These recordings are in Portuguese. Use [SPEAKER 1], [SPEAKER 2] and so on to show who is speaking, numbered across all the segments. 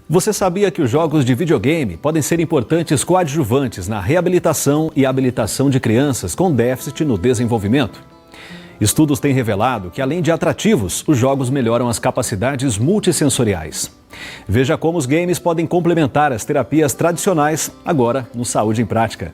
[SPEAKER 1] Você sabia que os jogos de videogame podem ser importantes coadjuvantes na reabilitação e habilitação de crianças com déficit no desenvolvimento? Estudos têm revelado que, além de atrativos, os jogos melhoram as capacidades multissensoriais. Veja como os games podem complementar as terapias tradicionais, agora no Saúde em Prática.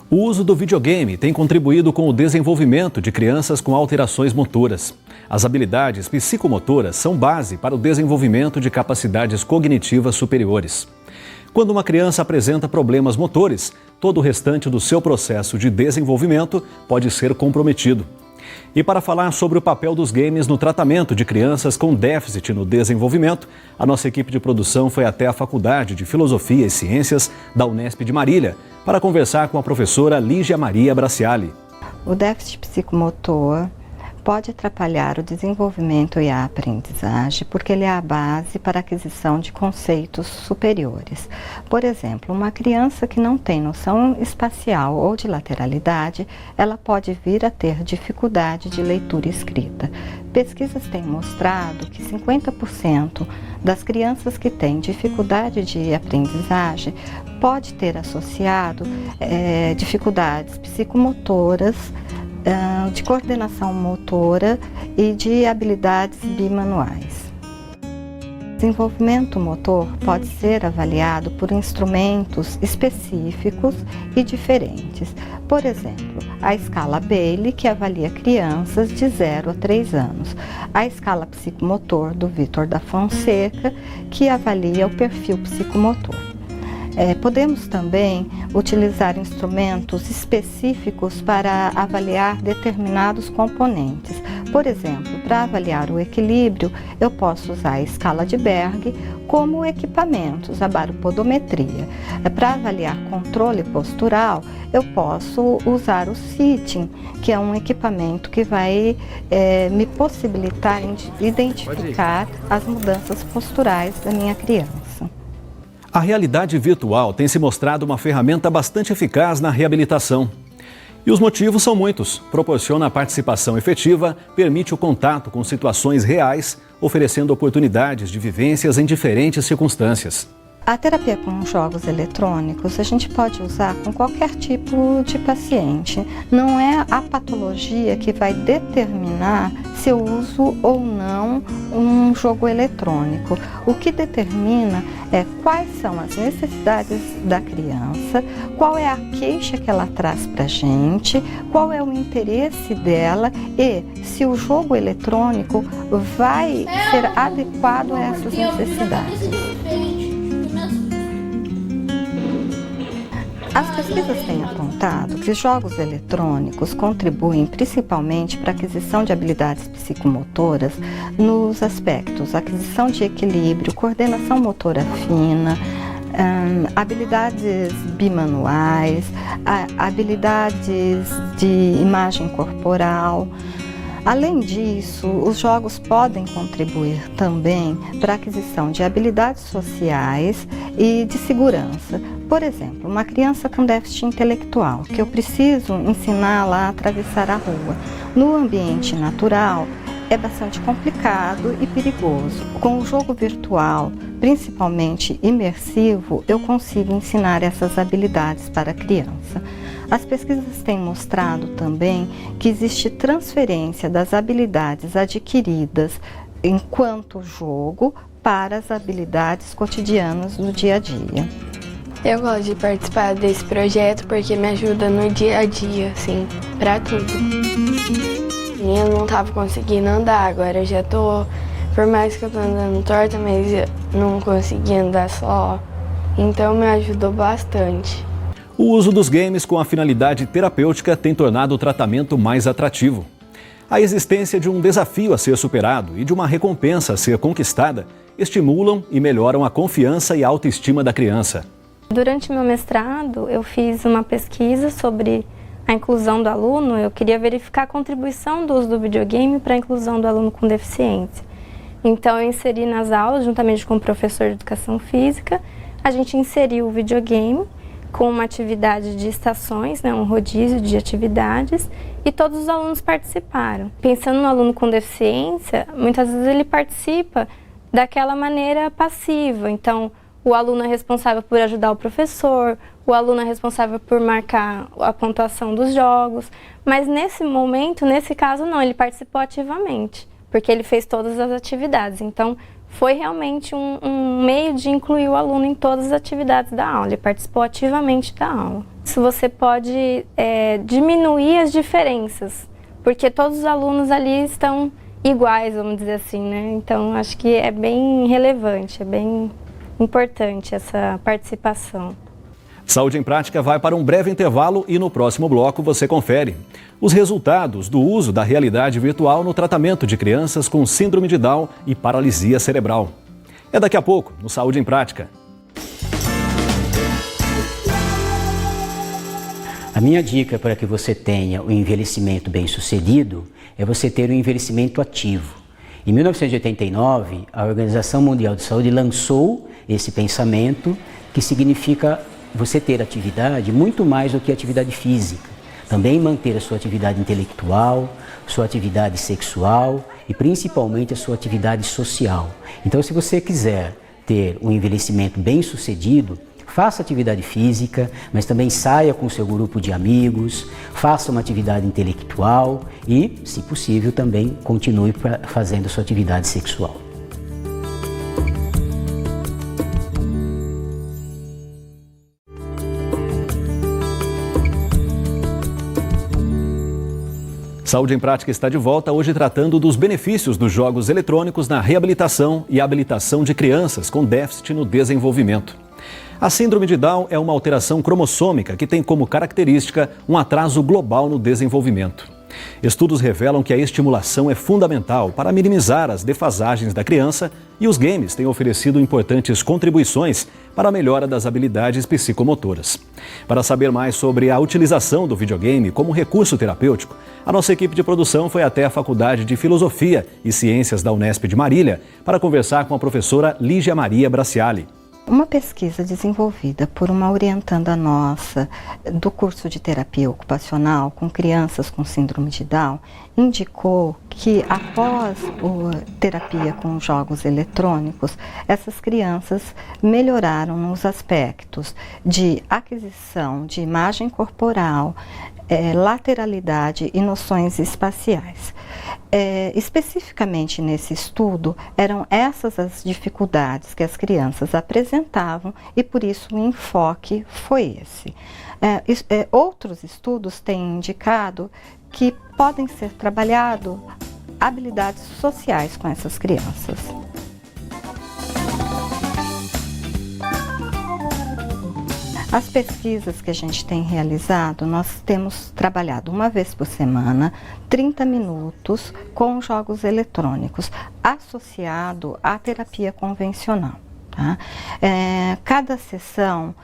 [SPEAKER 1] O uso do videogame tem contribuído com o desenvolvimento de crianças com alterações motoras. As habilidades psicomotoras são base para o desenvolvimento de capacidades cognitivas superiores. Quando uma criança apresenta problemas motores, todo o restante do seu processo de desenvolvimento pode ser comprometido. E para falar sobre o papel dos games no tratamento de crianças com déficit no desenvolvimento, a nossa equipe de produção foi até a Faculdade de Filosofia e Ciências da Unesp de Marília para conversar com a professora Lígia Maria Braciali.
[SPEAKER 2] O déficit psicomotor pode atrapalhar o desenvolvimento e a aprendizagem porque ele é a base para a aquisição de conceitos superiores. Por exemplo, uma criança que não tem noção espacial ou de lateralidade, ela pode vir a ter dificuldade de leitura e escrita. Pesquisas têm mostrado que 50% das crianças que têm dificuldade de aprendizagem pode ter associado dificuldades psicomotoras, de coordenação motora e de habilidades bimanuais. O desenvolvimento motor pode ser avaliado por instrumentos específicos e diferentes. Por exemplo, a escala Bayley, que avalia crianças de 0 a 3 anos. A escala psicomotor do Vitor da Fonseca, que avalia o perfil psicomotor. Podemos também utilizar instrumentos específicos para avaliar determinados componentes. Por exemplo, para avaliar o equilíbrio, eu posso usar a escala de Berg como equipamentos, a baropodometria. Para avaliar controle postural, eu posso usar o sitting, que é um equipamento que vai me possibilitar identificar as mudanças posturais da minha criança.
[SPEAKER 1] A realidade virtual tem se mostrado uma ferramenta bastante eficaz na reabilitação. E os motivos são muitos. Proporciona a participação efetiva, permite o contato com situações reais, oferecendo oportunidades de vivências em diferentes circunstâncias.
[SPEAKER 2] A terapia com jogos eletrônicos a gente pode usar com qualquer tipo de paciente. Não é a patologia que vai determinar se eu uso ou não um jogo eletrônico. O que determina é quais são as necessidades da criança, qual é a queixa que ela traz para a gente, qual é o interesse dela e se o jogo eletrônico vai ser adequado a essas necessidades. As pesquisas têm apontado que os jogos eletrônicos contribuem principalmente para a aquisição de habilidades psicomotoras nos aspectos aquisição de equilíbrio, coordenação motora fina, habilidades bimanuais, habilidades de imagem corporal. Além disso, os jogos podem contribuir também para a aquisição de habilidades sociais e de segurança. Por exemplo, uma criança com déficit intelectual, que eu preciso ensiná-la a atravessar a rua. No ambiente natural, é bastante complicado e perigoso. Com o jogo virtual, principalmente imersivo, eu consigo ensinar essas habilidades para a criança. As pesquisas têm mostrado também que existe transferência das habilidades adquiridas enquanto jogo para as habilidades cotidianas do dia a dia.
[SPEAKER 3] Eu gosto de participar desse projeto porque me ajuda no dia a dia, assim, pra tudo. Eu não estava conseguindo andar, agora eu já tô, por mais que eu tô andando torta, mas eu não consegui andar só, então me ajudou bastante.
[SPEAKER 1] O uso dos games com a finalidade terapêutica tem tornado o tratamento mais atrativo. A existência de um desafio a ser superado e de uma recompensa a ser conquistada estimulam e melhoram a confiança e a autoestima da criança.
[SPEAKER 4] Durante meu mestrado, eu fiz uma pesquisa sobre a inclusão do aluno. Eu queria verificar a contribuição do uso do videogame para a inclusão do aluno com deficiência. Então eu inseri nas aulas, juntamente com o professor de educação física, a gente inseriu o videogame com uma atividade de estações, né, um rodízio de atividades, e todos os alunos participaram. Pensando no aluno com deficiência, muitas vezes ele participa daquela maneira passiva. Então, o aluno é responsável por ajudar o professor, o aluno é responsável por marcar a pontuação dos jogos, mas nesse momento, nesse caso não, ele participou ativamente, porque ele fez todas as atividades. Então, foi realmente um meio de incluir o aluno em todas as atividades da aula, ele participou ativamente da aula. Isso você pode diminuir as diferenças, porque todos os alunos ali estão iguais, vamos dizer assim, né? Então, acho que é bem relevante, é bem importante essa participação.
[SPEAKER 1] Saúde em Prática vai para um breve intervalo e no próximo bloco você confere os resultados do uso da realidade virtual no tratamento de crianças com síndrome de Down e paralisia cerebral. É daqui a pouco, no Saúde em Prática.
[SPEAKER 5] A minha dica para que você tenha o envelhecimento bem-sucedido é você ter um envelhecimento ativo. Em 1989, a Organização Mundial de Saúde lançou esse pensamento que significa você ter atividade muito mais do que atividade física. Também manter a sua atividade intelectual, sua atividade sexual e principalmente a sua atividade social. Então, se você quiser ter um envelhecimento bem-sucedido, faça atividade física, mas também saia com o seu grupo de amigos, faça uma atividade intelectual e, se possível, também continue fazendo a sua atividade sexual.
[SPEAKER 1] Saúde em Prática está de volta, hoje tratando dos benefícios dos jogos eletrônicos na reabilitação e habilitação de crianças com déficit no desenvolvimento. A síndrome de Down é uma alteração cromossômica que tem como característica um atraso global no desenvolvimento. Estudos revelam que a estimulação é fundamental para minimizar as defasagens da criança e os games têm oferecido importantes contribuições para a melhora das habilidades psicomotoras. Para saber mais sobre a utilização do videogame como recurso terapêutico, a nossa equipe de produção foi até a Faculdade de Filosofia e Ciências da Unesp de Marília para conversar com a professora Lígia Maria Braciali.
[SPEAKER 2] Uma pesquisa desenvolvida por uma orientanda nossa do curso de terapia ocupacional com crianças com síndrome de Down indicou que após a terapia com jogos eletrônicos, essas crianças melhoraram nos aspectos de aquisição de imagem corporal, lateralidade e noções espaciais. Especificamente nesse estudo, eram essas as dificuldades que as crianças apresentavam e por isso o enfoque foi esse. Outros estudos têm indicado que podem ser trabalhadas habilidades sociais com essas crianças. As pesquisas que a gente tem realizado, nós temos trabalhado uma vez por semana, 30 minutos com jogos eletrônicos, associado à terapia convencional. Tá? Cada sessão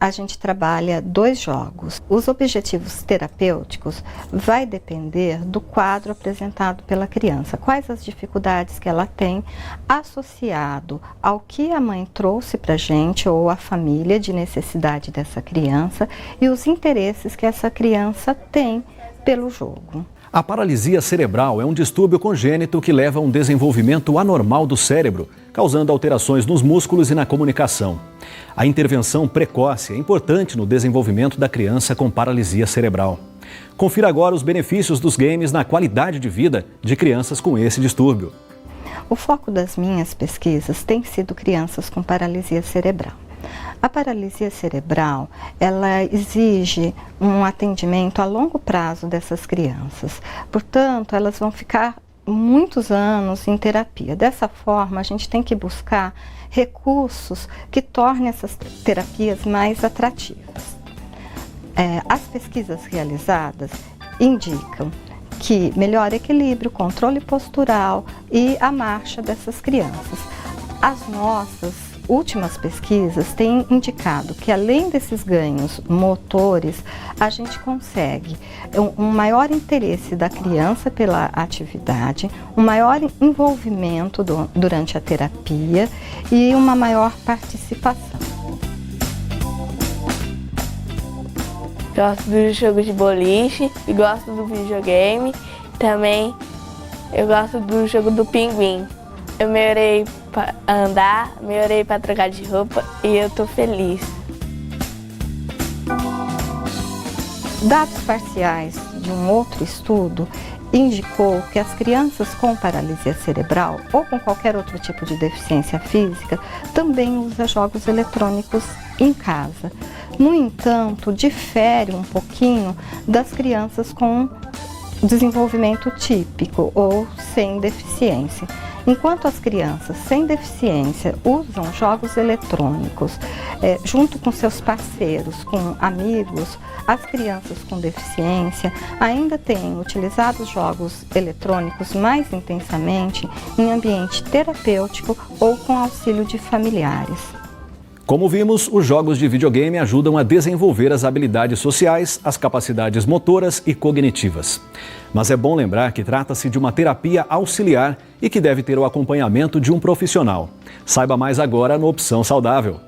[SPEAKER 2] a gente trabalha 2 jogos. Os objetivos terapêuticos vai depender do quadro apresentado pela criança. Quais as dificuldades que ela tem associado ao que a mãe trouxe para a gente ou a família de necessidade dessa criança e os interesses que essa criança tem pelo jogo.
[SPEAKER 1] A paralisia cerebral é um distúrbio congênito que leva a um desenvolvimento anormal do cérebro, causando alterações nos músculos e na comunicação. A intervenção precoce é importante no desenvolvimento da criança com paralisia cerebral. Confira agora os benefícios dos games na qualidade de vida de crianças com esse distúrbio.
[SPEAKER 2] O foco das minhas pesquisas tem sido crianças com paralisia cerebral. A paralisia cerebral, ela exige um atendimento a longo prazo dessas crianças. Portanto, elas vão ficar muitos anos em terapia. Dessa forma, a gente tem que buscar recursos que tornem essas terapias mais atrativas. As pesquisas realizadas indicam que melhora equilíbrio, controle postural e a marcha dessas crianças. As nossas últimas pesquisas têm indicado que, além desses ganhos motores, a gente consegue um maior interesse da criança pela atividade, um maior envolvimento durante a terapia e uma maior participação.
[SPEAKER 3] Gosto do jogo de boliche e gosto do videogame. Também eu gosto do jogo do pinguim. Eu melhorei para andar, melhorei para trocar de roupa e eu tô feliz.
[SPEAKER 2] Dados parciais de um outro estudo indicou que as crianças com paralisia cerebral ou com qualquer outro tipo de deficiência física também usam jogos eletrônicos em casa. No entanto, difere um pouquinho das crianças com desenvolvimento típico ou sem deficiência. Enquanto as crianças sem deficiência usam jogos eletrônicos junto com seus parceiros, com amigos, as crianças com deficiência ainda têm utilizado os jogos eletrônicos mais intensamente em ambiente terapêutico ou com auxílio de familiares.
[SPEAKER 1] Como vimos, os jogos de videogame ajudam a desenvolver as habilidades sociais, as capacidades motoras e cognitivas. Mas é bom lembrar que trata-se de uma terapia auxiliar e que deve ter o acompanhamento de um profissional. Saiba mais agora no Opção Saudável.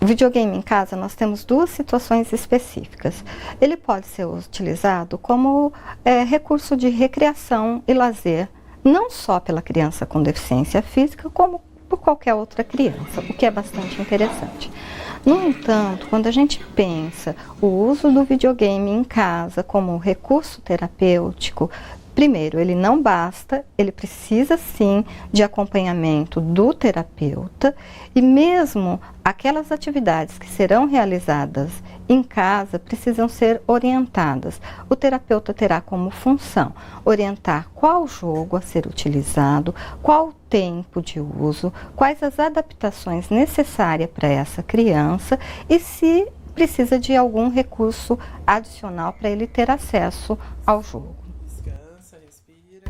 [SPEAKER 2] O videogame em casa, nós temos duas situações específicas. Ele pode ser utilizado como recurso de recreação e lazer, não só pela criança com deficiência física, como por qualquer outra criança, o que é bastante interessante. No entanto, quando a gente pensa o uso do videogame em casa como recurso terapêutico, primeiro, ele não basta, ele precisa sim de acompanhamento do terapeuta e mesmo aquelas atividades que serão realizadas em casa precisam ser orientadas. O terapeuta terá como função orientar qual jogo a ser utilizado, qual o tempo de uso, quais as adaptações necessárias para essa criança e se precisa de algum recurso adicional para ele ter acesso ao jogo.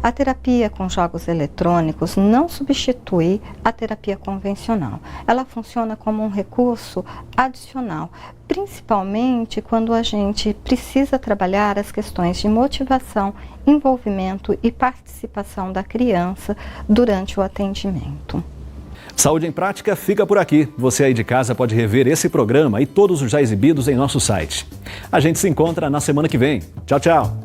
[SPEAKER 2] A terapia com jogos eletrônicos não substitui a terapia convencional. Ela funciona como um recurso adicional, principalmente quando a gente precisa trabalhar as questões de motivação, envolvimento e participação da criança durante o atendimento.
[SPEAKER 1] Saúde em Prática fica por aqui. Você aí de casa pode rever esse programa e todos os já exibidos em nosso site. A gente se encontra na semana que vem. Tchau, tchau!